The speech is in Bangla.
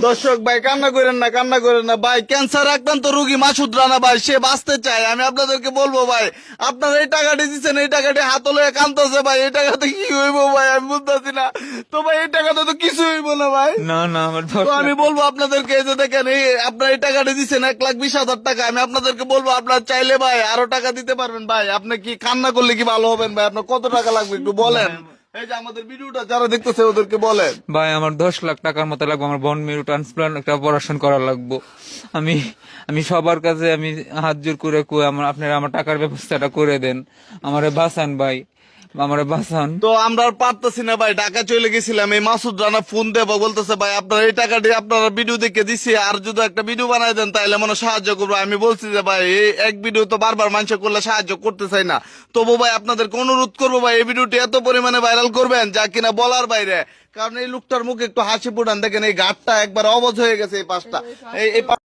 দর্শক ভাই কান্না করেন না ভাই, ক্যান্সার আক্রান্ত রোগী মাসুদ রানা ভাই, সে বাঁচতে চায়। আমি আপনাদেরকে বলবো ভাই, আপনারা এই টাকাটি দিচ্ছেন, এই টাকাটি হাত লয়ে কান্দতেছে ভাই, এই টাকাতে কি হইব ভাই আমি বুঝতেছি না। তো ভাই এই টাকাতে তো কিছু হইব না ভাই। না না আমার তো আমি বলবো আপনাদেরকে, এই যে দেখেন এই আপনার এই টাকাটি দিচ্ছেন 1,20,000 টাকা, আমি আপনাদেরকে বলবো আপনারা চাইলে ভাই আরো টাকা দিতে পারবেন ভাই। আপনি কি কান্না করলে কি ভালো হবেন ভাই? আপনার কত টাকা লাগবে একটু বলেন। এই যে আমাদের ভিডিওটা যারা দেখতেছে ওদেরকে বলেন। ভাই আমার 10 লাখ টাকার মতো লাগবে, আমার বোন মেরু ট্রান্সপ্লান্ট একটা অপারেশন করা লাগবে। আমি আমি সবার কাছে আমি হাত জোর করে কই আপনারা আমার টাকার ব্যবস্থাটা করে দেন, আমারে বাঁচান ভাই, আমারে বাঁচান। তো আমরা আর পারতেছি না ভাই, ঢাকা চলে গেছিলাম, এই মাসুদ রানা ফোন দেবো বলতেছে ভাই আপনারা এই টাকাটি আপনারা ভিডিও দেখে দিছি, আর যদি একটা ভিডিও বানাই দেন তাহলে মনে হয় সাহায্য করবো। আমি বলছি যে ভাই এই এক ভিডিও তো বারবার মানুষ করলে সাহায্য করতে চাই না। তবু ভাই আপনাদেরকে অনুরোধ করবো ভাই এই ভিডিওটি এত পরিমাণে ভাইরাল করবেন যা কিনা বলার বাইরে। কারণ এই লোকটার মুখে একটু হাসি ফুটান, দেখেন এই ঘাটটা একবার অবজ হয়ে গেছে, এই পাশটা এই